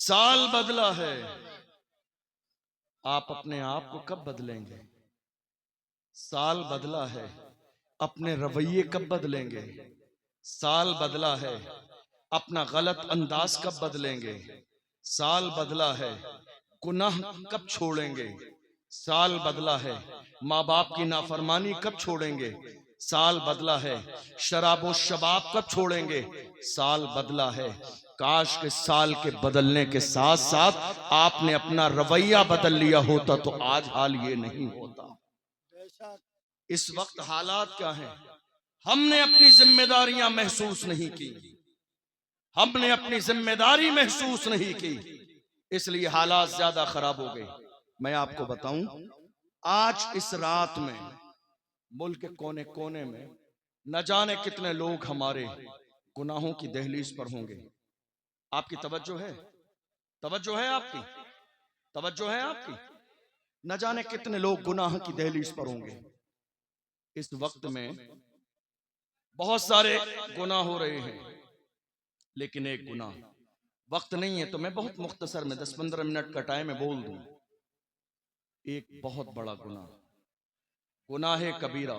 سال بدلا ہے، آپ اپنے آپ کو کب بدلیں گے؟ سال بدلا ہے، اپنے رویے کب بدلیں گے؟ سال بدلا ہے، اپنا غلط انداز کب بدلیں گے؟ سال بدلا ہے، گناہ کب چھوڑیں گے؟ سال بدلا ہے، ماں باپ کی نافرمانی کب چھوڑیں گے؟ سال بدلا ہے، شراب و شباب کب چھوڑیں گے؟ سال بدلا ہے، کاش کے سال کے بدلنے کے ساتھ ساتھ آپ نے اپنا رویہ بدل لیا ہوتا تو آج حال یہ نہیں ہوتا۔ اس وقت حالات کیا ہیں؟ ہم نے اپنی ذمہ داریاں محسوس نہیں کی، ہم نے اپنی ذمہ داری محسوس نہیں کی، اس لیے حالات زیادہ خراب ہو گئے۔ میں آپ کو بتاؤں، آج اس رات میں ملک کے کونے کونے میں نہ جانے کتنے لوگ ہمارے گناہوں کی دہلیز پر ہوں گے۔ آپ کی توجہ ہے؟ توجہ ہے آپ کی؟ توجہ ہے آپ کی؟ نہ جانے کتنے لوگ گناہ کی دہلیز پر ہوں گے۔ اس وقت میں بہت سارے گناہ ہو رہے ہیں، لیکن ایک گناہ، وقت نہیں ہے تو میں بہت مختصر میں 10-15 منٹ کا ٹائم میں بول دوں۔ ایک بہت بڑا گناہ، گناہ کبیرہ،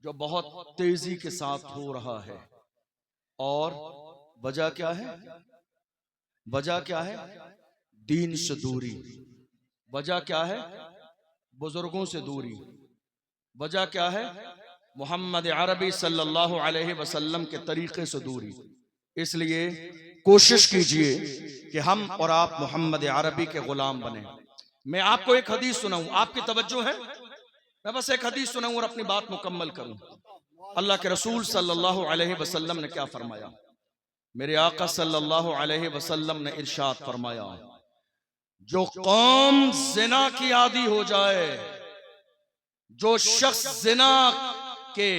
جو بہت تیزی کے ساتھ ہو رہا ہے، اور وجہ کیا ہے؟ وجہ کیا ہے؟ دین سے دوری۔ وجہ کیا ہے؟ بزرگوں سے دوری۔ وجہ کیا ہے؟ محمد عربی صلی اللہ علیہ وسلم کے طریقے سے دوری۔ اس لیے کوشش کیجئے کہ ہم اور آپ محمد عربی کے غلام بنیں۔ میں آپ کو ایک حدیث سناؤں، آپ کی توجہ ہے؟ میں بس ایک حدیث سناؤں اور اپنی بات مکمل کروں۔ اللہ کے رسول صلی اللہ علیہ وسلم نے کیا فرمایا؟ میرے آقا صلی اللہ علیہ وسلم نے ارشاد فرمایا، جو قوم زنا کی عادی ہو جائے، جو شخص زنا کے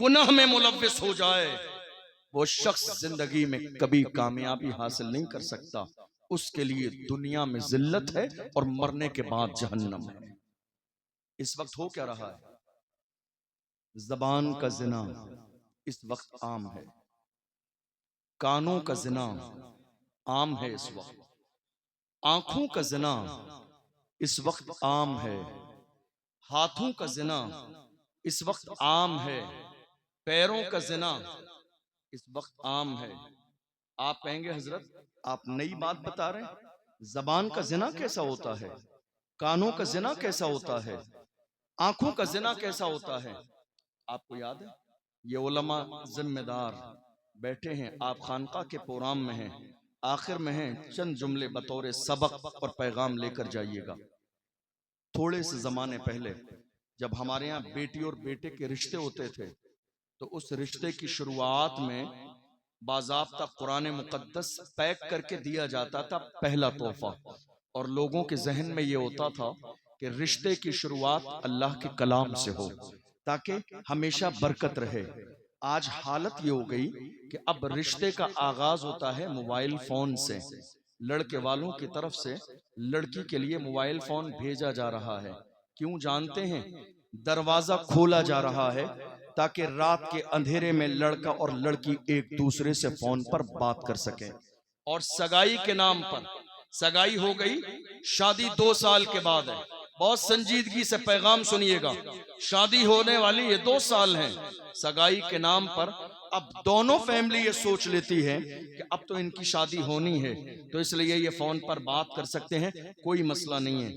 گناہ میں ملوث ہو جائے، وہ شخص زندگی میں کبھی کامیابی حاصل نہیں کر سکتا۔ اس کے لیے دنیا میں ذلت ہے اور مرنے کے بعد جہنم ہے۔ اس وقت ہو کیا رہا ہے؟ زبان کا زنا اس وقت عام ہے، کانوں کا زنا عام ہے اس وقت، آنکھوں کا زنا اس وقت عام ہے، ہاتھوں کا زنا اس وقت عام ہے، پیروں کا زنا اس وقت عام ہے۔ آپ کہیں گے حضرت آپ نئی بات بتا رہے ہیں، زبان کا زنا کیسا ہوتا ہے؟ کانوں کا زنا کیسا ہوتا ہے؟ آنکھوں کا زنا کیسا ہوتا ہے؟ آپ کو یاد ہے؟ یہ علماء ذمہ دار بیٹھے ہیں، آپ خانقاہ کے پروگرام میں ہیں، آخر میں ہیں، چند جملے بطور سبق اور پیغام لے کر جائیے گا۔ تھوڑے سے زمانے پہلے جب ہمارے یہاں بیٹی اور بیٹے کے رشتے ہوتے تھے تو اس رشتے کی شروعات میں باضابطہ قرآن مقدس پیک کر کے دیا جاتا تھا، پہلا تحفہ، اور لوگوں کے ذہن میں یہ ہوتا تھا کہ رشتے کی شروعات اللہ کے کلام سے ہو تاکہ ہمیشہ برکت رہے۔ آج حالت یہ ہو گئی کہ اب رشتے کا آغاز ہوتا ہے موبائل فون سے، لڑکے والوں کی طرف سے لڑکی کے لیے موبائل فون بھیجا جا رہا ہے۔ کیوں جانتے ہیں؟ دروازہ کھولا جا رہا ہے تاکہ رات کے اندھیرے میں لڑکا اور لڑکی ایک دوسرے سے فون پر بات کر سکیں، اور سگائی کے نام پر سگائی ہو گئی، شادی 2 سال کے بعد ہے۔ بہت سنجیدگی سے پیغام سنیے گا، شادی ہونے والی یہ 2 سال ہیں، سگائی کے نام پر اب دونوں فیملی یہ سوچ لیتی ہے کہ اب تو ان کی شادی ہونی ہے، تو اس لیے یہ فون پر بات کر سکتے ہیں، کوئی مسئلہ نہیں ہے۔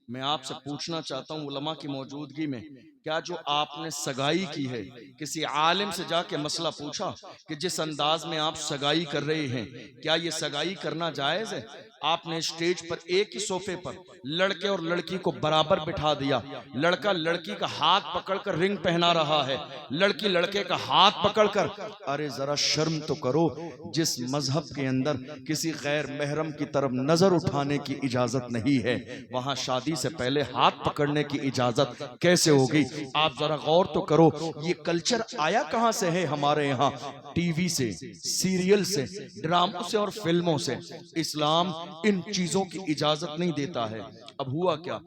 میں آپ سے پوچھنا چاہتا ہوں علماء کی موجودگی میں، کیا جو آپ نے سگائی کی ہے کسی عالم سے جا کے مسئلہ پوچھا کہ جس انداز میں آپ سگائی کر رہے ہیں کیا یہ سگائی کرنا جائز ہے؟ آپ نے اسٹیج پر ایک ہی صوفے پر لڑکے اور لڑکی کو برابر بٹھا دیا، لڑکا لڑکی کا ہاتھ پکڑ کر رنگ پہنا رہا ہے، لڑکی لڑکے کا ہاتھ پکڑ کر، ارے ذرا شرم تو کرو، جس مذہب کے اندر کسی غیر محرم کی طرف نظر اٹھانے کی اجازت نہیں ہے، وہاں شادی سے پہلے ہاتھ پکڑنے کی اجازت کیسے ہوگی؟ آپ ذرا غور تو کرو، یہ کلچر آیا کہاں سے ہے ہمارے یہاں؟ ٹی وی سے، سیریل سے، ڈراموں سے اور فلموں سے۔ اسلام ان چیزوں کی اجازت نہیں دیتا ہے۔ اب ہوا کیا؟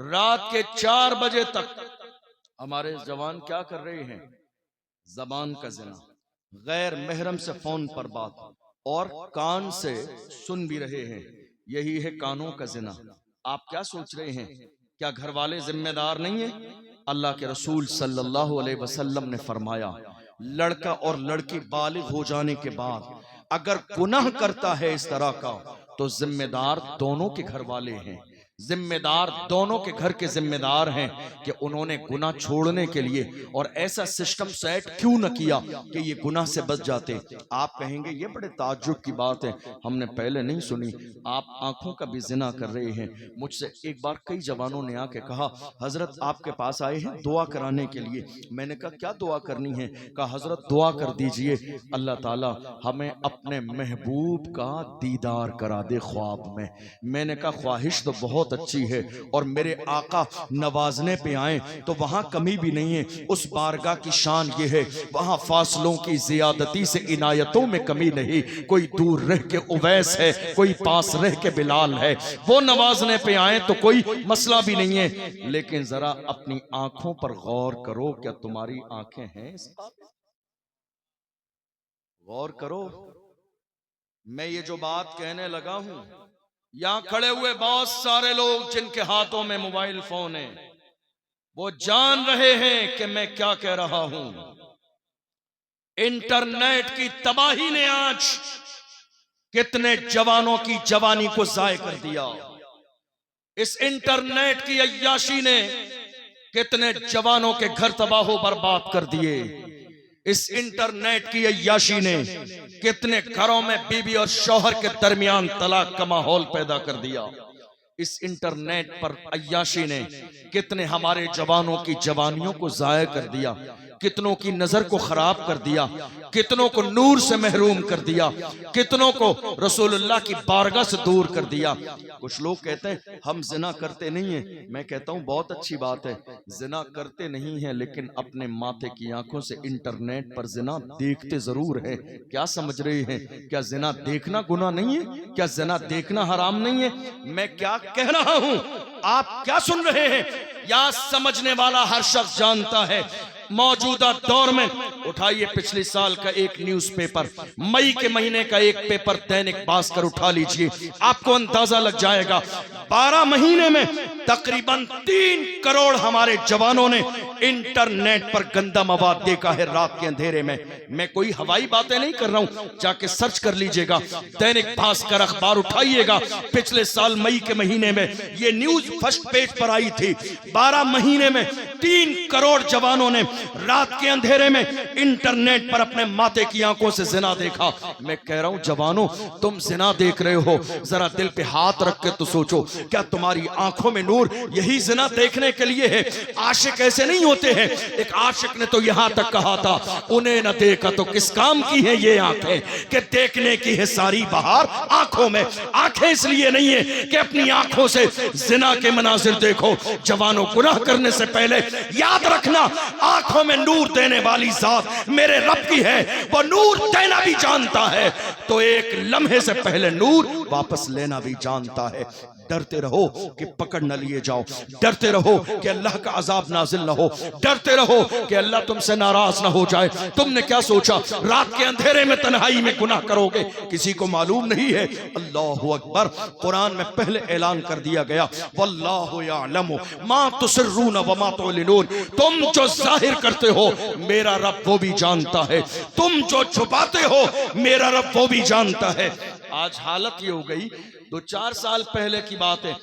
رات کے 4 بجے تک ہمارے جوان کیا کر رہے ہیں؟ زبان کا زنا، غیر محرم سے فون پر بات، اور کان سے سن بھی رہے ہیں، یہی ہے کانوں کا زنا۔ آپ کیا سوچ رہے ہیں؟ کیا گھر والے ذمہ دار نہیں ہیں؟ اللہ کے رسول صلی اللہ علیہ وسلم نے فرمایا، لڑکا اور لڑکی بالغ ہو جانے کے بعد اگر گناہ کرتا ہے اس طرح کا تو ذمہ دار دونوں کے گھر والے ہیں، ذمہ دار دونوں کے گھر کے ذمہ دار ہیں کہ انہوں نے گناہ چھوڑنے کے لیے اور ایسا سسٹم سیٹ کیوں نہ کیا کہ یہ گناہ سے بچ جاتے۔ آپ کہیں گے یہ بڑے تعجب کی بات ہے، ہم نے پہلے نہیں سنی، آپ آنکھوں کا بھی زنا کر رہے ہیں۔ مجھ سے ایک بار کئی جوانوں نے آ کے کہا، حضرت آپ کے پاس آئے ہیں دعا کرانے کے لیے۔ میں نے کہا کیا دعا کرنی ہے؟ کہا حضرت دعا کر دیجئے اللہ تعالی ہمیں اپنے محبوب کا دیدار کرا دے خواب میں۔ میں نے کہا خواہش تو بہت اچھی ہے، اور میرے آقا نوازنے پہ آئیں تو وہاں کمی بھی نہیں ہے۔ اس بارگاہ کی شان یہ ہے وہاں فاصلوں کی زیادتی سے عنایتوں میں کمی نہیں، کوئی دور رہ کے اویس ہے، کوئی پاس رہ کے بلال ہے، وہ نوازنے پہ آئیں تو کوئی مسئلہ بھی نہیں ہے۔ لیکن ذرا اپنی آنکھوں پر غور کرو، کیا تمہاری آنکھیں ہیں اس قابل؟ غور کرو۔ میں یہ جو بات کہنے لگا ہوں، یہاں کھڑے ہوئے بہت سارے لوگ جن کے ہاتھوں میں موبائل فون ہیں، وہ جان رہے ہیں کہ میں کیا کہہ رہا ہوں۔ انٹرنیٹ کی تباہی نے آج کتنے جوانوں کی جوانی کو ضائع کر دیا۔ اس انٹرنیٹ کی عیاشی نے کتنے جوانوں کے گھر تباہ و برباد کر دیے۔ اس انٹرنیٹ کی عیاشی نے کتنے گھروں میں بیوی اور شوہر کے درمیان طلاق کا ماحول پیدا کر دیا۔ اس انٹرنیٹ پر عیاشی نے کتنے ہمارے جوانوں کی جوانیوں کو ضائع کر دیا، کتنوں کی نظر کو خراب کر دیا، کتنوں کو نور سے محروم کر دیا، کتنوں کو رسول اللہ کی بارگاہ سے دور کر دیا۔ کچھ لوگ کہتے ہیں ہم زنا کرتے نہیں ہیں، میں کہتا ہوں بہت اچھی بات ہے، زنا کرتے نہیں ہیں لیکن اپنے ماتھے کی آنکھوں سے انٹرنیٹ پر زنا دیکھتے ضرور ہیں۔ کیا سمجھ رہے ہیں؟ کیا زنا دیکھنا گناہ نہیں ہے؟ کیا زنا دیکھنا حرام نہیں ہے؟ میں کیا کہہ رہا ہوں آپ کیا سن رہے ہیں؟ یا سمجھنے والا ہر شخص جانتا ہے موجودہ دور میں، اٹھائیے پچھلے سال کا ایک نیوز پیپر، مئی کے مہینے کا ایک پیپر دینک بھاسکر اٹھا لیجئے، آپ کو اندازہ لگ جائے گا 12 مہینے میں تقریباً 3 کروڑ ہمارے جوانوں نے انٹرنیٹ پر گندا مواد دیکھا ہے رات کے اندھیرے میں۔ میں کوئی ہوائی باتیں نہیں کر رہا ہوں، جا کے سرچ کر لیجئے گا، دینک بھاسکر اخبار اٹھائیے گا، پچھلے سال مئی کے مہینے میں یہ نیوز فرسٹ پیج پر آئی تھی۔ 12 مہینے میں 3 کروڑ جوانوں نے رات کے اندھیرے میں انٹرنیٹ پر اپنے ماتھے کی آنکھوں سے زنا دیکھا۔ میں کہہ رہا ہوں جوانوں، تم زنا دیکھ رہے ہو، ذرا دل پہ ہاتھ رکھ کے تو سوچو، کیا تمہاری آنکھوں میں نور یہی زنا دیکھنے کے لیے ہے؟ عاشق ایسے نہیں ہوتے ہیں۔ ایک عاشق نے تو یہاں تک کہا تھا، انہیں نہ دیکھا تو کس کام کی ہیں یہ آنکھیں، کہ دیکھنے کی ہے ساری بہار آنکھوں میں۔ آنکھیں اس لیے نہیں ہے کہ اپنی آنکھوں سے زنا کے مناظر دیکھو۔ جوانوں، گناہ کرنے سے پہلے یاد رکھنا، آنکھوں میں نور دینے والی ذات میرے رب کی ہے، وہ نور دینا بھی جانتا ہے تو ایک لمحے سے پہلے نور واپس لینا بھی جانتا ہے۔ ڈرتے رہو کہ پکڑ نہ لیے جاؤ، ڈرتے رہو کہ اللہ کا عذاب نازل نہ ہو، ڈرتے رہو کہ اللہ تم سے ناراض نہ ہو جائے۔ تم نے کیا سوچا رات کے اندھیرے میں تنہائی میں گناہ کرو گے؟ کسی کو معلوم نہیں ہے۔ اللہ اکبر، قرآن میں پہلے اعلان کر دیا گیا، واللہ یعلم ما تسرون وما تعلنون، تم جو ظاہر کرتے ہو میرا رب وہ بھی جانتا ہے، تم جو چھپاتے ہو میرا رب وہ بھی جانتا ہے۔ آج حالت یہ ہو گئی، 2-4 سال پہلے کی بات ہے،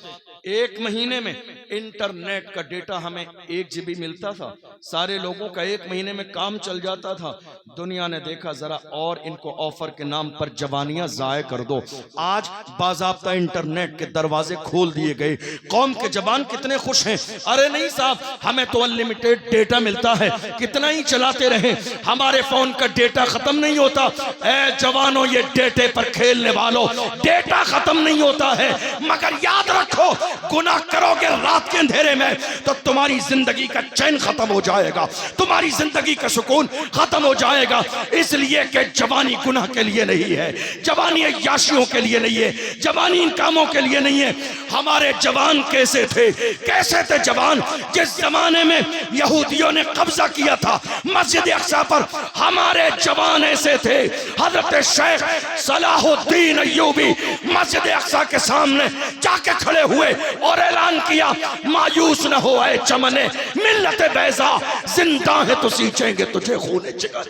1 مہینے میں انٹرنیٹ کا ڈیٹا ہمیں 1 GB ملتا تھا، سارے لوگوں کا 1 مہینے میں کام چل جاتا تھا۔ دنیا نے دیکھا ذرا اور ان کو آفر کے نام پر جوانیاں ضائع کر دو۔ آج باضابطہ انٹرنیٹ کے دروازے کھول دیے گئے، قوم کے جوان کتنے خوش ہیں، ارے نہیں صاحب ہمیں تو انلیمیٹڈ ڈیٹا ملتا ہے، کتنا ہی چلاتے رہیں، ہمارے فون کا ڈیٹا ختم نہیں ہوتا۔ اے جوانوں، یہ ڈیٹے پر کھیلنے والوں، ڈیٹا ختم نہیں ہوتا ہے، مگر یاد رکھو گناہ کرو گے رات کے اندھیرے میں تو تمہاری زندگی کا چین ختم ہو جائے گا، تمہاری زندگی کا سکون ختم ہو جائے گا۔ اس لیے کہ جوانی گناہ کے لیے نہیں ہے، جوانی عیاشیوں کے لیے نہیں ہے، جوانی ان کاموں کے لیے نہیں ہے۔ ہمارے جوان کیسے تھے؟ کیسے تھے جوان؟ جس زمانے میں یہودیوں نے قبضہ کیا تھا مسجد اقصی پر، ہمارے جوان ایسے تھے۔ حضرت شیخ صلاح الدین ایوبی مسجد اقصی کے سامنے جا کے کھڑے ہوئے اور اعلان کیا، مایوس نہ ہو اے چمن ملت بیضا، زندہ ہے تو سینچیں گے تجھے خون جگر۔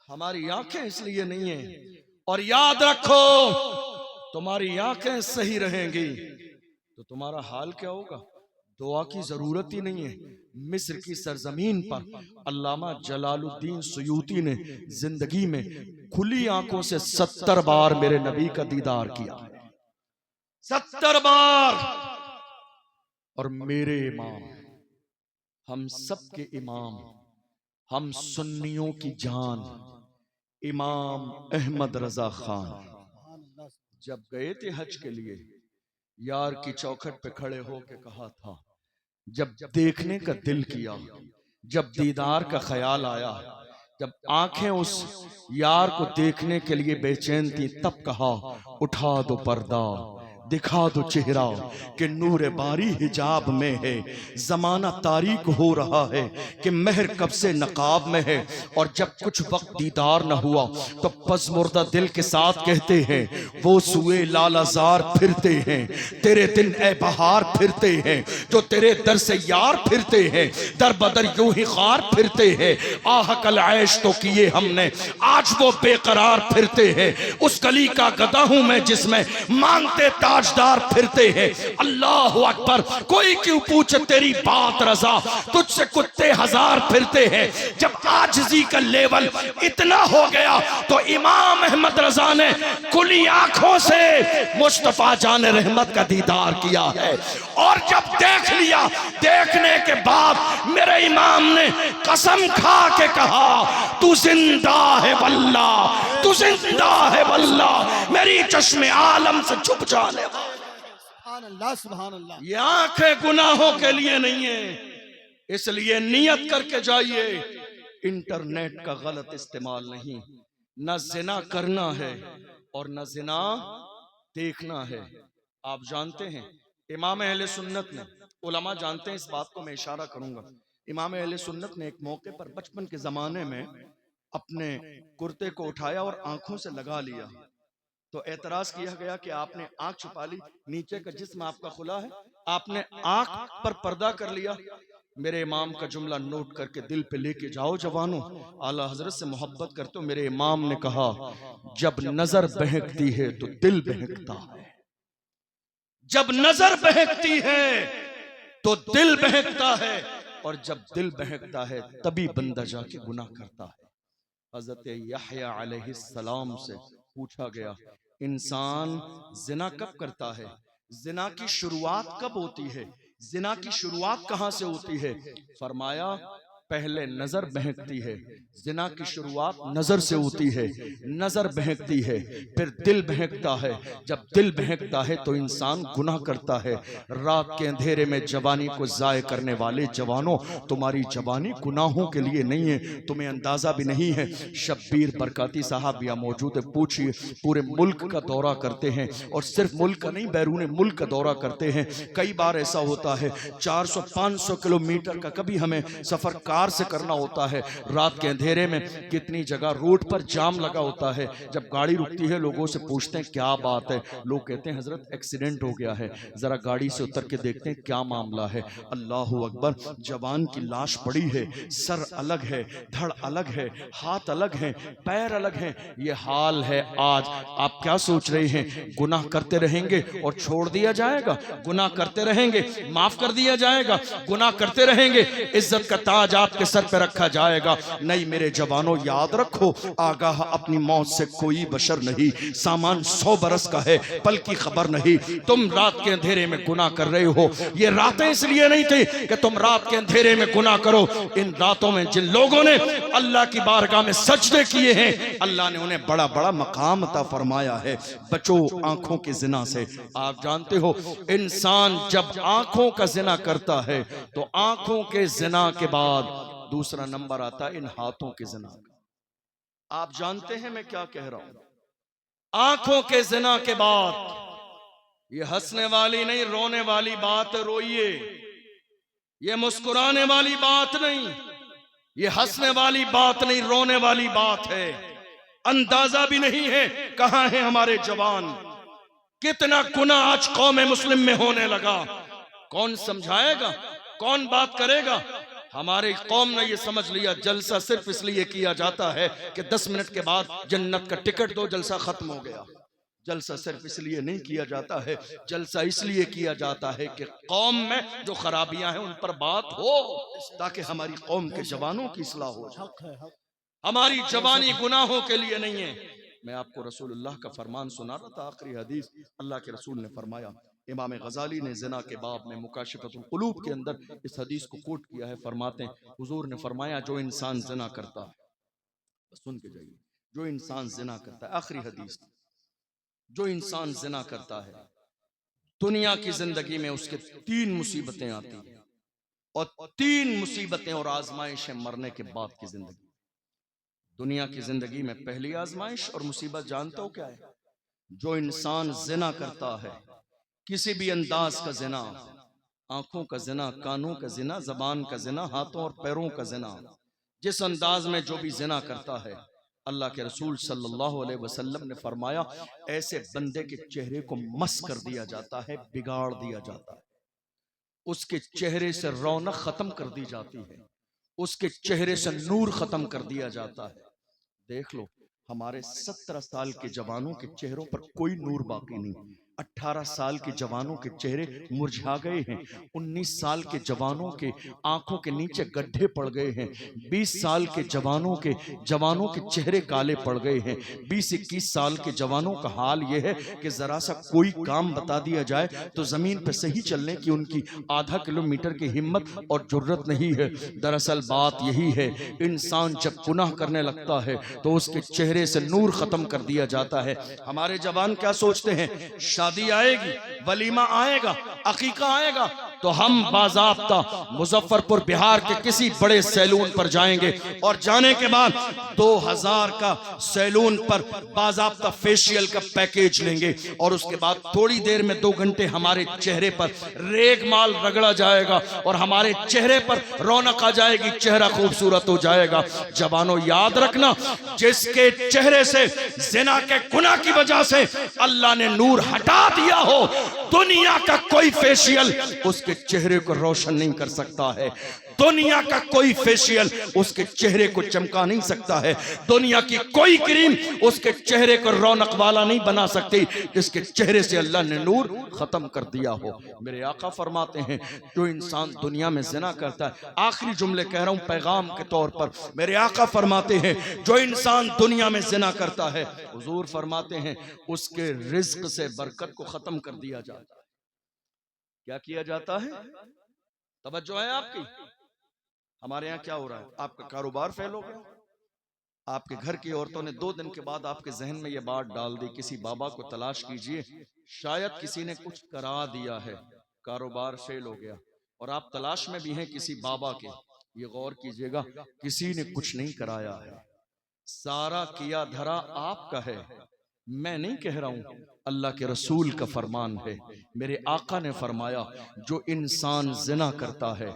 ہماری آنکھیں اس لیے نہیں ہیں، اور یاد رکھو تمہاری آنکھیں صحیح رہیں گی تو تمہارا حال کیا ہوگا؟ دعا کی ضرورت ہی نہیں ہے۔ مصر کی سرزمین پر علامہ جلال الدین سیوطی نے زندگی میں کھلی آنکھوں سے 70 بار میرے نبی کا دیدار کیا، 70 بار۔ اور میرے امام، ہم سب کے امام، ہم سنیوں کی جان، امام احمد رضا خان جب گئے تھے حج کے لیے، یار کی چوکھٹ پہ کھڑے ہو کے کہا تھا، جب دیکھنے کا دل کیا، جب دیدار کا خیال آیا، جب آنکھیں اس یار کو دیکھنے کے لیے بے چین تھی، تب کہا اٹھا دو پردہ، دکھا دو چہرہ کہ نور باری حجاب میں ہے، زمانہ تاریک ہو رہا ہے کہ مہر کب سے نقاب میں ہے۔ اور جب کچھ وقت دیدار نہ ہوا تو پزمردہ دل کے ساتھ کہتے ہیں، وہ سوئے لالازار پھرتے ہیں، تیرے دن اے بہار پھرتے ہیں، جو تیرے در سے یار پھرتے ہیں، در بدر یوں ہی خار پھرتے ہیں۔ آہ کل عیش تو کیے ہم نے، آج وہ بے قرار پھرتے ہیں، اس گلی کا گدہ ہوں میں جس میں مانگتے تاجدار پھرتے ہیں۔ اللہ اکبر، کوئی کیوں پوچھے تیری بات رضا، تجھ سے کتے ہزار پھرتے ہیں۔ جب عاجزی کا لیول اتنا ہو گیا تو امام احمد رضا نے کھلی آنکھوں سے مصطفیٰ جان رحمت کا دیدار کیا ہے، اور جب دیکھ لیا، دیکھنے کے بعد میرے امام نے قسم کھا کے کہا، تو زندہ ہے واللہ، تو زندہ ہے واللہ، میری چشم عالم سے چھپ جانے والا۔ سبحان اللہ، سبحان اللہ۔ یہ آنکھیں گناہوں کے لیے نہیں ہیں، اس لیے نیت کر کے جائیے، انٹرنیٹ کا غلط استعمال نہیں۔ نہ زنا کرنا ہے اور نہ زنا دیکھنا ہے۔ آپ جانتے ہیں امام اہل سنت نے، علماء جانتے ہیں اس بات کو، میں اشارہ کروں گا، امام اہل سنت نے ایک موقع پر بچپن کے زمانے میں اپنے کرتے کو اٹھایا اور آنکھوں سے لگا لیا، تو اعتراض کیا گیا کہ آپ نے آنکھ چھپا لی، نیچے کا جسم آپ کا کھلا ہے، آپ نے آنکھ پر پردہ کر لیا۔ میرے امام کا جملہ نوٹ کر کے دل پہ لے کے جاؤ جوانوں، اعلیٰ حضرت سے محبت کرتے ہو۔ میرے امام نے کہا، جب نظر بہکتی ہے تو دل بہکتا ہے، جب نظر بہکتی ہے تو دل بہکتا ہے، اور جب دل بہکتا ہے تبھی بندہ جا کے گناہ کرتا ہے۔ حضرت یحییٰ علیہ السلام سے پوچھا گیا، انسان زنا کب کرتا ہے؟ زنا کی شروعات کب ہوتی ہے؟ زنا کی شروعات کہاں سے ہوتی ہے؟ فرمایا، پہلے نظر بہکتی ہے، زنا کی شروعات نظر سے ہوتی ہے، نظر بہکتی ہے، پھر دل بہکتا ہے، جب دل بہکتا ہے تو انسان گناہ کرتا ہے۔ رات کے اندھیرے میں جوانی کو ضائع کرنے والے جوانوں، تمہاری جوانی گناہوں کے لیے نہیں ہے، تمہیں اندازہ بھی نہیں ہے۔ شبیر برکاتی صاحب یہاں موجود ہے، پوچھئے، پورے ملک کا دورہ کرتے ہیں، اور صرف ملک کا نہیں بیرون ملک کا دورہ کرتے ہیں۔ کئی بار ایسا ہوتا ہے 400-500 کلومیٹر کا کبھی ہمیں سفر کار سے کرنا ہوتا ہے، رات کے اندھیرے میں کتنی جگہ روڈ پر جام لگا ہوتا ہے، جب گاڑی رکتی ہے لوگوں سے پوچھتے ہیں کیا بات ہے، لوگ کہتے ہیں حضرت ایکسیڈنٹ ہو گیا ہے، ذرا گاڑی سے اتر کے دیکھتے ہیں کیا معاملہ ہے۔ اللہ اکبر، جوان کی لاش پڑی ہے، سر الگ ہے، دھڑ الگ ہے، ہاتھ الگ ہیں، پیر الگ ہیں، یہ حال ہے آج۔ آپ کیا سوچ رہے ہیں گناہ کرتے رہیں گے اور چھوڑ دیا جائے گا؟ گناہ کرتے رہیں گے معاف کر دیا جائے گا؟ گناہ کرتے رہیں گے عزت کا تاج آپ کے سر پہ رکھا جائے گا؟ نہیں میرے جوانوں، یاد رکھو، آگاہ اپنی موت سے کوئی بشر نہیں، سامان 100 برس کا ہے، پل کی خبر نہیں۔ تم رات کے اندھیرے میں گناہ کر رہے ہو، یہ راتیں اس لیے نہیں تھی کہ تم رات کے اندھیرے میں گناہ کرو، ان راتوں میں جن لوگوں نے اللہ کی بارگاہ میں سجدے کیے ہیں، اللہ نے انہیں بڑا بڑا مقام عطا فرمایا ہے۔ بچو آنکھوں کے زنا سے۔ آپ جانتے ہو انسان جب آنکھوں کا زنا کرتا ہے تو آنکھوں کے زنا کے بعد دوسرا نمبر آتا ہے ان ہاتھوں کے زنا کا۔ آپ جانتے ہیں میں کیا کہہ رہا ہوں؟ آنکھوں کے زنا کے بعد یہ ہنسنے والی نہیں رونے والی بات روئیے، یہ مسکرانے والی بات نہیں، یہ ہنسنے والی بات نہیں رونے والی بات ہے۔ اندازہ بھی نہیں ہے کہاں ہیں ہمارے جوان، کتنا گناہ آج قوم مسلم میں ہونے لگا۔ کون سمجھائے گا، کون بات کرے گا؟ ہماری قوم نے یہ سمجھ لیا جلسہ صرف اس لیے کیا جاتا ہے کہ 10 منٹ کے بعد جنت کا ٹکٹ دو، جلسہ ختم ہو گیا۔ جلسہ صرف اس لیے نہیں کیا جاتا ہے، جلسہ اس لیے کیا جاتا ہے کہ قوم میں جو خرابیاں ہیں ان پر بات ہو، تاکہ ہماری قوم کے جوانوں کی اصلاح ہو جائے۔ حق ہے، حق۔ ہماری جوانی گناہوں کے لیے نہیں ہے۔ میں آپ کو رسول اللہ کا فرمان سنا رہا تھا، آخری حدیث اللہ کے رسول نے فرمایا، امام غزالی نے زنا کے باب میں مکاشفۃ القلوب کے اندر اس حدیث کو کوٹ کیا ہے، فرماتے ہیں حضور نے فرمایا جو انسان زنا کرتا ہے، سن کے جائیے، جو انسان زنا کرتا ہے، آخری حدیث، جو انسان زنا کرتا ہے دنیا کی زندگی میں اس کے 3 مصیبتیں آتی ہیں، اور 3 مصیبتیں اور آزمائشیں مرنے کے بعد کی زندگی۔ دنیا کی زندگی میں پہلی آزمائش اور مصیبت جانتے ہو کیا ہے؟ جو انسان زنا کرتا ہے، کسی بھی انداز کا زنا، آنکھوں کا زنا، کانوں کا زنا، زبان کا زنا، ہاتھوں اور پیروں کا زنا، جس انداز میں جو بھی زنا کرتا ہے، اللہ کے رسول صلی اللہ علیہ وسلم نے فرمایا ایسے بندے کے چہرے کو مس کر دیا جاتا ہے، بگاڑ دیا جاتا ہے، اس کے چہرے سے رونق ختم کر دی جاتی ہے، اس کے چہرے سے نور ختم کر دیا جاتا ہے۔ دیکھ لو ہمارے 17 سال کے جوانوں کے چہروں پر کوئی نور باقی نہیں، 18 سال کے جوانوں کے چہرے مرجھا گئے ہیں، 19 سال کے جوانوں کے آنکھوں کے نیچے گڈھے پڑ گئے ہیں، 20 سال کے جوانوں کے چہرے کالے پڑ گئے ہیں، 20-21 سال کے جوانوں کا حال یہ ہے کہ ذرا سا کوئی کام بتا دیا جائے تو زمین پہ صحیح چلنے کی ان کی آدھا کلومیٹر کی ہمت اور جرت نہیں ہے۔ دراصل بات یہی ہے، انسان جب گناہ کرنے لگتا ہے تو اس کے چہرے سے نور ختم کر دیا جاتا ہے۔ ہمارے جوان کیا سوچتے ہیں؟ شادی آئے گی، ولیمہ آئے گا، عقیقہ آئے گا تو ہم باضابطہ مظفر پور بہار کے کسی بڑے سیلون پر جائیں گے، اور جانے کے بعد 2000 کا سیلون پر باضابطہ فیشیل کا پیکیج لیں گے، اور اس کے بعد تھوڑی دیر میں 2 گھنٹے ہمارے چہرے پر ریگ مال رگڑا جائے گا اور ہمارے چہرے پر رونق آ جائے گی، چہرہ خوبصورت ہو جائے گا۔ جوانوں یاد رکھنا، جس کے چہرے سے زنا کے گناہ کی وجہ سے اللہ نے نور ہٹا دیا ہو، دنیا کا کوئی فیشیل اس کے چہرے کو روشن نہیں کر سکتا ہے، دنیا کا کوئی فیشیل اس کے چہرے کو چمکا نہیں سکتا ہے، دنیا کی کوئی کریم اس کے چہرے کو رونق والا نہیں بنا سکتی جس کے چہرے سے اللہ نے نور ختم کر دیا ہو۔ میرے آقا فرماتے ہیں جو انسان دنیا میں زنا کرتا ہے، آخری جملے کہہ رہا ہوں پیغام کے طور پر، میرے آقا فرماتے ہیں جو انسان دنیا میں زنا کرتا ہے، حضور فرماتے ہیں اس کے رزق سے برکت کو ختم کر دیا جاتا ہے۔ کیا کیا جاتا ہے؟ توجہ ہے آپ کی؟ ہمارے یہاں کیا ہو رہا ہے؟ آپ کا کاروبار فیل ہو گیا، آپ کے گھر کی عورتوں نے 2 دن کے بعد آپ کے ذہن میں یہ بات ڈال دی کسی بابا کو تلاش کیجئے، شاید کسی نے کچھ کرا دیا ہے، کاروبار فیل ہو گیا، اور آپ تلاش میں بھی ہیں کسی بابا کے۔ یہ غور کیجئے گا، کسی نے کچھ نہیں کرایا ہے، سارا کیا دھرا آپ کا ہے۔ میں نہیں کہہ رہا ہوں، اللہ کے رسول کا فرمان ہے، میرے آقا نے فرمایا جو انسان زنا کرتا ہے،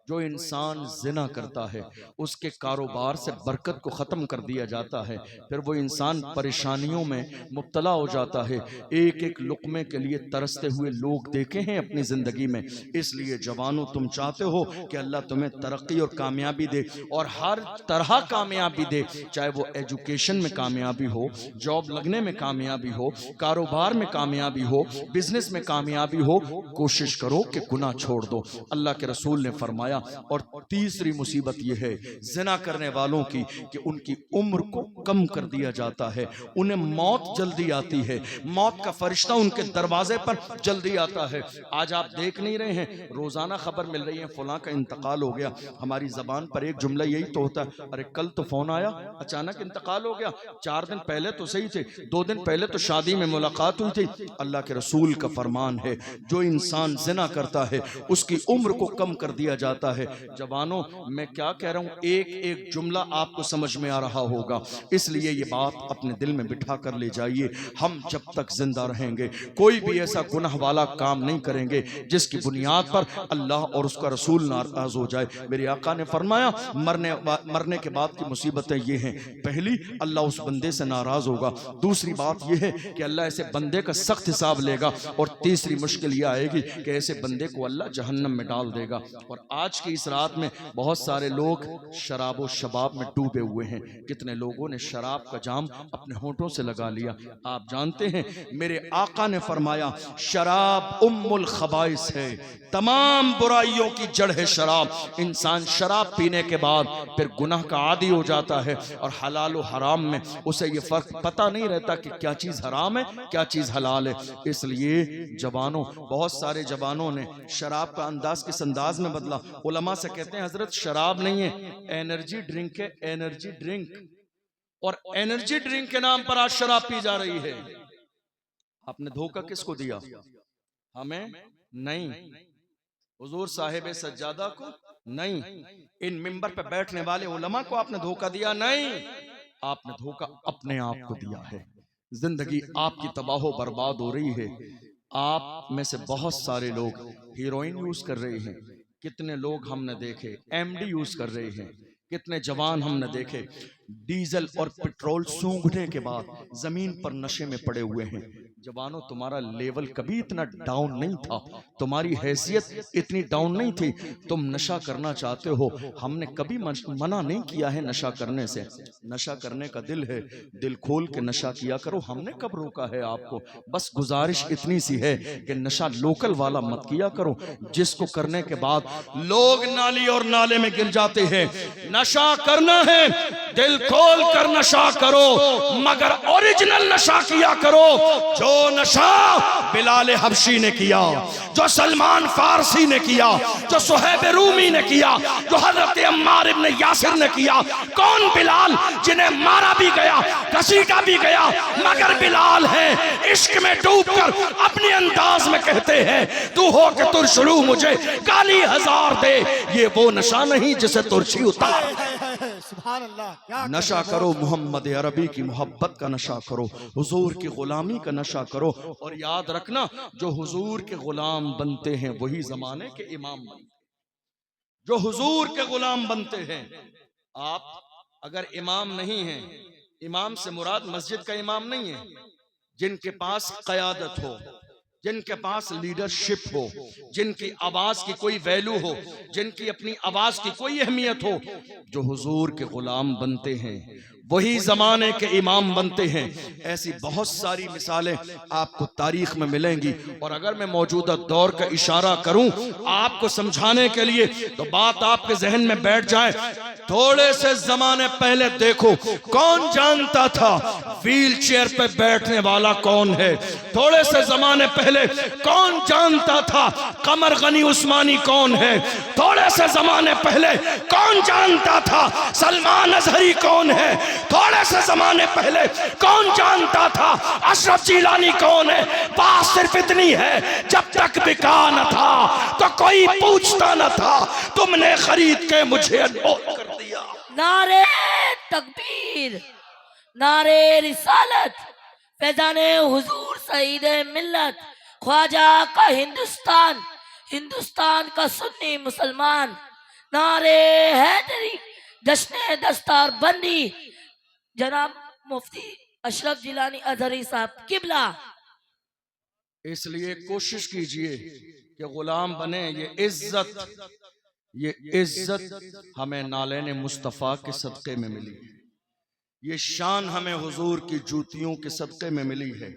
جو انسان زنا کرتا ہے اس کے کاروبار سے برکت کو ختم کر دیا جاتا ہے، پھر وہ انسان پریشانیوں میں مبتلا ہو جاتا ہے۔ ایک ایک لقمے کے لیے ترستے ہوئے لوگ دیکھے ہیں اپنی زندگی میں۔ اس لیے جوانوں تم چاہتے ہو کہ اللہ تمہیں ترقی اور کامیابی دے، اور ہر طرح کامیابی دے، چاہے وہ ایجوکیشن میں کامیابی ہو، جاب لگنے میں کامیابی ہو، کاروبار میں کامیابی ہو، بزنس میں کامیابی ہو، کوشش کرو کہ گناہ چھوڑ دو۔ اللہ کے رسول نے فرمایا، اور تیسری مصیبت یہ ہے زنا کرنے والوں کی کہ ان کی عمر کو کم کر دیا جاتا ہے، انہیں موت جلدی آتی ہے، موت کا فرشتہ ان کے دروازے پر جلدی آتا ہے۔ آج آپ دیکھ نہیں رہے ہیں، روزانہ خبر مل رہی ہے فلاں کا انتقال ہو گیا، ہماری زبان پر ایک جملہ یہی تو ہوتا ہے، ارے کل تو فون آیا اچانک انتقال ہو گیا، 4 دن پہلے تو صحیح تھے، 2 دن پہلے تو شادی میں ملاقات ہوئی تھی۔ اللہ کے رسول کا فرمان ہے جو انسان زنا کرتا ہے اس کی عمر کو کم کر دیا جاتا کرتا ہے۔ جوانوں میں کیا کہہ رہا ہوں، ایک ایک جملہ آپ کو سمجھ میں آ رہا ہوگا، اس لیے یہ بات اپنے دل میں بٹھا کر لے جائیے۔ ہم جب تک زندہ رہیں گے کوئی بھی ایسا گناہ والا کام نہیں کریں گے جس کی بنیاد پر اللہ اور اس کا رسول ناراض ہو جائے۔ میرے آقا نے فرمایا مرنے کے بعد کی مصیبتیں یہ ہیں، پہلی اللہ اس بندے سے ناراض ہوگا، دوسری بات یہ ہے کہ اللہ ایسے بندے کا سخت حساب لے گا، اور تیسری مشکل یہ آئے گی کہ ایسے بندے کو اللہ جہنم میں ڈال دے گا۔ اور آج کی اس رات میں بہت سارے لوگ شراب و شباب میں ڈوبے ہوئے ہیں۔ کتنے لوگوں نے شراب کا جام اپنے ہونٹوں سے لگا لیا۔ آپ جانتے ہیں میرے آقا نے فرمایا شراب ام الخبائث ہے، تمام برائیوں کی جڑ ہے شراب۔ انسان شراب پینے کے بعد پھر گناہ کا عادی ہو جاتا ہے، اور حلال و حرام میں اسے یہ فرق پتہ نہیں رہتا کہ کیا چیز حرام ہے کیا چیز حلال ہے۔ اس لیے جوانوں، بہت سارے جوانوں نے شراب کا انداز کس انداز میں بدلا۔ علماء سے کہتے ہیں حضرت شراب نہیں ہے، انرجی ڈرنک ہے، انرجی ڈرنک، اور انرجی ڈرنک کے نام پر آج شراب پی جا رہی ہے۔ آپ نے دھوکہ کس کو دیا؟ ہمیں نہیں، حضور صاحب سجادہ کو نہیں، ان منبر پہ بیٹھنے والے علماء کو آپ نے دھوکہ دیا نہیں، آپ نے دھوکہ اپنے آپ کو دیا ہے۔ زندگی آپ کی تباہ و برباد ہو رہی ہے۔ آپ میں سے بہت سارے لوگ ہیروئن یوز کر رہے ہیں، کتنے لوگ ہم نے دیکھے ایم ڈی یوز کر رہے ہیں، کتنے جوان ہم نے دیکھے ڈیزل اور پٹرول سونگھنے کے بعد زمین پر نشے میں پڑے ہوئے ہیں۔ جوانوں، تمہارا لیول کبھی اتنا ڈاؤن نہیں تھا، تمہاری حیثیت اتنی ڈاؤن نہیں تھی، تم نشہ کرنا چاہتے ہو، ہم نے کبھی منع نہیں کیا ہے نشہ کرنے سے۔ نشہ کرنے کا دل ہے، دل کھول کے نشہ کیا کرو، ہم نے کب روکا ہے آپ کو؟ بس گزارش اتنی سی ہے کہ نشہ لوکل والا مت کیا کرو، جس کو کرنے کے بعد لوگ نالی اور نالے میں گر جاتے ہیں۔ نشہ کرنا ہے دل کھول کر نشہ کرو، مگر اوریجنل نشہ کیا کرو، جو نشہ بلال حبشی نے کیا، جو سلمان فارسی نے کیا، جو صہیب رومی نے کیا، جو حضرت عمار ابن یاسر نے کیا۔ کون بلال؟ جنہیں مارا بھی گیا، گھسیٹا بھی گیا، مگر بلال ہے عشق میں ڈوب کر اپنے انداز میں کہتے ہیں تو ہو کہ ترشلو مجھے گالی ہزار دے، یہ وہ نشہ نہیں جسے ترشی اتار۔ سبحان اللہ، نشہ کرو محمد عربی کی محبت کا نشہ کرو، حضور کی غلامی کا نشہ کرو، اور یاد رکھنا جو حضور کے غلام بنتے ہیں وہی زمانے کے امام بنتے ہیں۔ جو حضور کے غلام بنتے ہیں، آپ اگر امام نہیں ہیں، امام سے مراد مسجد کا امام نہیں ہے، جن کے پاس قیادت ہو، جن کے پاس لیڈرشپ ہو، جن کی آواز کی کوئی ویلو ہو، جن کی اپنی آواز کی کوئی اہمیت ہو، جو حضور کے غلام بنتے ہیں وہی زمانے کے امام بنتے ہیں۔ ایسی بہت ساری مثالیں آپ کو تاریخ میں ملیں گی، اور اگر میں موجودہ دور کا اشارہ کروں آپ کو سمجھانے کے لیے تو بات آپ کے ذہن میں بیٹھ جائے۔ تھوڑے سے زمانے پہلے دیکھو، کون جانتا تھا ویل چیئر پہ بیٹھنے والا کون ہے؟ تھوڑے سے زمانے پہلے کون جانتا تھا قمر غنی عثمانی کون ہے؟ تھوڑے سے زمانے پہلے کون جانتا تھا سلمان اظہری کون ہے؟ تھوڑے سے زمانے پہلے کون جانتا تھا اشرف جیلانی کون ہے؟ بات صرف اتنی ہے، جب تک بکا نہ تھا تو کوئی پوچھتا نہ تھا، تم نے خرید کے مجھے انمول کر دیا۔ نعرے تکبیر، نعرے رسالت، فیضان حضور سعید ملت، خواجہ کا ہندوستان، ہندوستان کا سنی مسلمان، نعرے حیدری، جشن دستار بندی، جناب مفتی اشرف جیلانی اظہری صاحب قبلہ۔ اس لیے کوشش کیجئے کہ غلام بنے۔ یہ عزت ہمیں نالین مصطفیٰ کے صدقے میں ملی ہے، یہ شان ہمیں حضور کی جوتیوں کے صدقے میں ملی ہے۔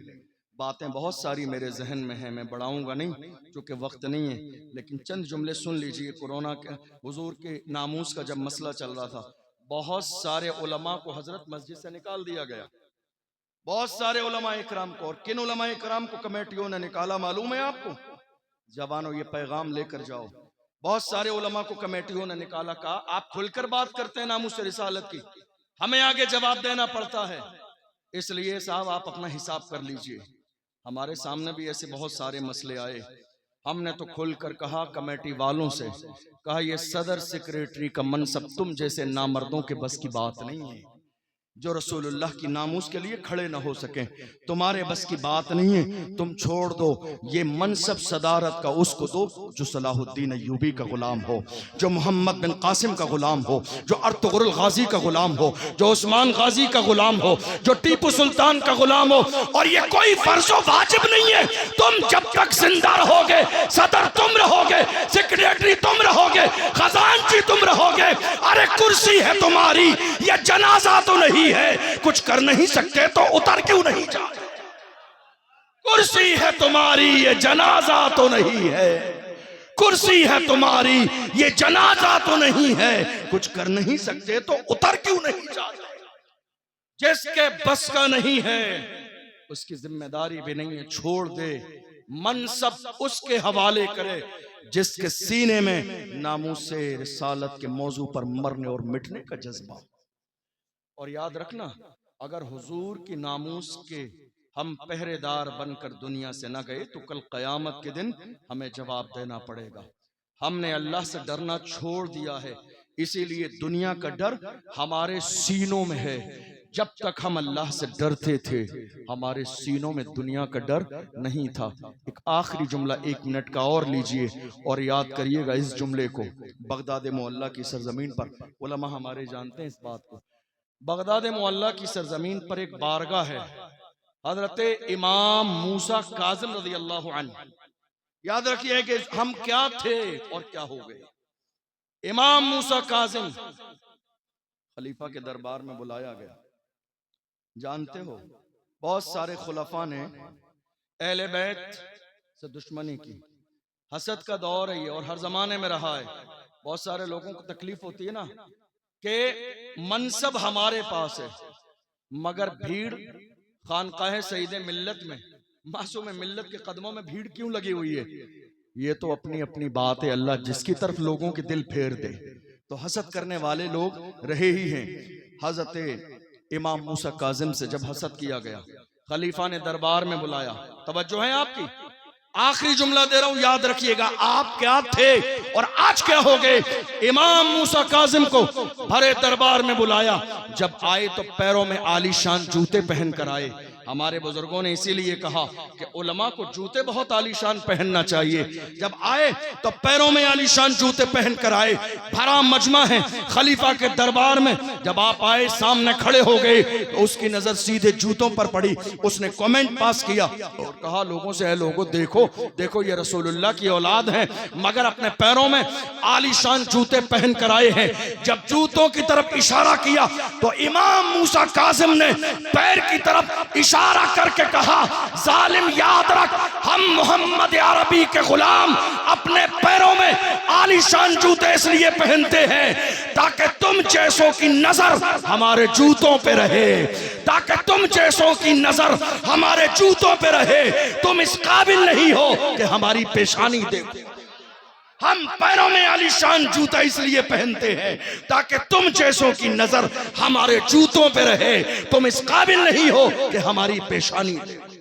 باتیں بہت ساری میرے ذہن میں ہیں، میں بڑھاؤں گا نہیں چونکہ وقت نہیں ہے، لیکن چند جملے سن لیجئے۔ کورونا کے حضور کے ناموس کا جب مسئلہ چل رہا تھا، بہت سارے علماء کو حضرت مسجد سے نکال دیا گیا، بہت سارے علماء اکرام کو۔ اور کن علماء اکرام کو کمیٹیوں نے نکالا معلوم ہے آپ کو؟ جوانوں، یہ پیغام لے کر جاؤ۔ بہت سارے علماء کو کمیٹیوں نے نکالا، کہا آپ کھل کر بات کرتے ہیں ناموس رسالت کی، ہمیں آگے جواب دینا پڑتا ہے، اس لیے صاحب آپ اپنا حساب کر لیجئے۔ ہمارے سامنے بھی ایسے بہت سارے مسئلے آئے، ہم نے تو کھل کر کہا کمیٹی والوں سے، کہا یہ صدر سیکریٹری کا منصب تم جیسے نامردوں کے بس کی بات نہیں ہے، جو رسول اللہ کی ناموس کے لیے کھڑے نہ ہو سکیں، تمہارے بس کی بات نہیں ہے، تم چھوڑ دو یہ منصب صدارت کا اس کو دو جو صلاح الدین ایوبی کا غلام ہو، جو محمد بن قاسم کا غلام ہو، جو ارطغرل غازی کا غلام ہو، جو عثمان غازی کا غلام ہو، جو ٹیپو سلطان کا غلام ہو۔ اور یہ کوئی فرض و واجب نہیں ہے، تم جب تک زندہ رہو گے صدر تم رہو گے، سیکریٹری تم رہو گے، خزانچی تم رہو گے۔ ارے کرسی ہے تمہاری، یہ جنازہ تو نہیں ہے، کچھ کر نہیں سکتے تو اتر کیوں نہیں جاتے؟ کرسی ہے تمہاری، یہ جنازہ تو نہیں ہے، کرسی ہے تمہاری، یہ جنازہ تو نہیں ہے، کچھ کر نہیں سکتے تو اتر کیوں نہیں جاتے؟ جس کے بس کا نہیں ہے اس کی ذمہ داری بھی نہیں ہے، چھوڑ دے، منصب اس کے حوالے کرے جس کے سینے میں ناموس رسالت کے موضوع پر مرنے اور مٹنے کا جذبہ۔ اور یاد رکھنا، اگر حضور کی ناموس کے ہم پہرے دار بن کر دنیا سے نہ گئے تو کل قیامت کے دن ہمیں جواب دینا پڑے گا۔ ہم نے اللہ سے ڈرنا چھوڑ دیا ہے، اسی لیے دنیا کا ڈر ہمارے سینوں میں ہے۔ جب تک ہم اللہ سے ڈرتے تھے ہمارے سینوں میں دنیا کا ڈر نہیں تھا۔ ایک آخری جملہ 1 منٹ کا اور لیجئے اور یاد کریے گا اس جملے کو۔ بغداد معلیٰ کی سرزمین پر، علماء ہمارے جانتے ہیں اس بات کو، بغداد معلیٰ کی سرزمین پر ایک بارگاہ ہے، حضرت امام موسیٰ کاظم رضی اللہ عنہ۔ یاد رکھیے کہ ہم کیا تھے اور کیا ہو گئے۔ امام موسیٰ کاظم خلیفہ کے دربار میں بلایا گیا۔ جانتے ہو بہت سارے خلفاء نے اہل بیت سے دشمنی کی، حسد کا دور ہے یہ اور ہر زمانے میں رہا ہے۔ بہت سارے لوگوں کو تکلیف ہوتی ہے نا کہ منصب ہمارے پاس ہے مگر بھیڑ خانقاہ سید ملت میں، معصوم ملت کے قدموں میں بھیڑ کیوں لگی ہوئی ہے؟ یہ تو اپنی اپنی بات ہے، اللہ جس کی طرف لوگوں کے دل پھیر دے۔ تو حسد کرنے والے لوگ رہے ہی ہیں۔ حضرت امام موسیٰ کاظم سے جب حسد کیا گیا، خلیفہ نے دربار میں بلایا۔ توجہ ہے آپ کی، آخری جملہ دے رہا ہوں، یاد رکھیے گا، آپ کیا تھے اور آج کیا ہو گئے۔ امام موسیٰ کاظم کو بھرے دربار میں بلایا۔ جب آئے تو پیروں میں عالی شان جوتے پہن کر آئے۔ ہمارے بزرگوں نے اسی لیے کہا کہ علماء کو جوتے بہت عالی شان پہننا چاہیے۔ جب آئے تو پیروں میں عالی شان جوتے پہن کر آئے، بھرا مجمع ہے خلیفہ کے دربار میں۔ جب آپ آئے سامنے کھڑے ہو گئے تو اس کی نظر سیدھے جوتوں پر پڑی۔ اس نے کومنٹ پاس کیا اور کہا لوگوں سے، اے لوگوں دیکھو دیکھو یہ رسول اللہ کی اولاد ہیں مگر اپنے پیروں میں عالی شان جوتے پہن کر آئے ہیں۔ جب جوتوں کی طرف اشارہ کیا تو امام موسیٰ کاظم نے پیر کی طرف اشارہ کر کے کہا، ظالم یاد رکھ، ہم محمد عربی کے غلام اپنے پیروں میں عالی شان جوتے اس لیے پہنتے ہیں تاکہ تم جیسوں کی نظر ہمارے جوتوں پہ رہے، تاکہ تم جیسوں کی نظر ہمارے جوتوں پہ رہے۔ تم اس قابل نہیں ہو کہ ہماری پیشانی دیکھو۔ ہم پیروں میں عالی شان جوتا اس لیے پہنتے ہیں تاکہ تم جیسوں کی نظر ہمارے جوتوں پہ رہے۔ تم اس قابل نہیں ہو کہ ہماری پیشانی دیکھو۔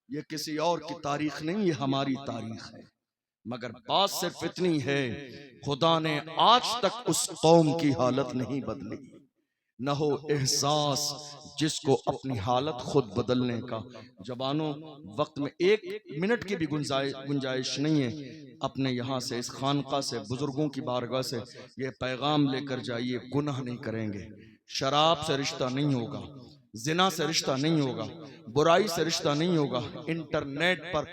یہ کسی اور کی تاریخ نہیں، یہ ہماری تاریخ ہے، مگر بات صرف اتنی ہے، خدا نے آج تک اس قوم کی حالت نہیں بدلی۔ نہ ہو احساس جس کو اپنی حالت خود بدلنے کا۔ جوانوں، وقت میں 1 منٹ کی بھی گنجائش نہیں ہے۔ اپنے یہاں سے، اس خانقاہ سے، بزرگوں کی بارگاہ سے یہ پیغام لے کر جائیے، گناہ نہیں کریں گے، شراب سے رشتہ نہیں ہوگا، زنا سے رشتہ نہیں ہوگا، برائی سے رشتہ نہیں ہوگا، انٹرنیٹ پر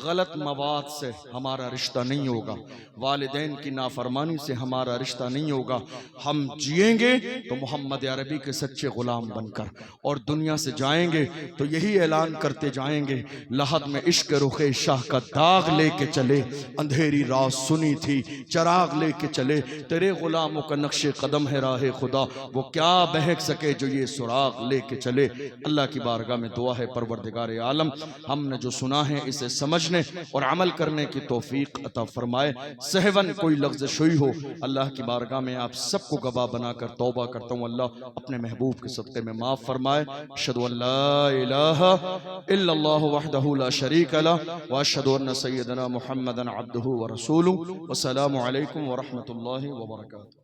غلط مواد سے ہمارا رشتہ نہیں ہوگا، والدین کی نافرمانی سے ہمارا رشتہ نہیں ہوگا۔ ہم جئیں گے تو محمد عربی کے سچے غلام بن کر، اور دنیا سے جائیں گے تو یہی اعلان کرتے جائیں گے، لحد میں عشق رخ شاہ کا داغ لے کے چلے، اندھیری رات سنی تھی چراغ لے کے چلے، تیرے غلاموں کا نقش قدم ہے راہ خدا، وہ کیا بہک سکے جو یہ سراغ لے کے چلے۔ چلے۔ اللہ کی بارگاہ میں دعا ہے پروردگار عالم ہم نے جو سنا ہے اسے سمجھنے اور عمل کرنے کی توفیق عطا فرمائے۔ سہون کوئی لفظ شوئی ہو اللہ کی بارگاہ میں آپ سب کو گواہ بنا کر توبہ کرتا ہوں، اللہ اپنے محبوب کے صدقے میں معاف فرمائے۔ اشہد ان لا الہ الا اللہ وحدہ لا شریک لہ واشہد ان سیدنا محمدا عبدہ ورسولہ۔ والسلام علیکم ورحمۃ اللہ وبرکاتہ۔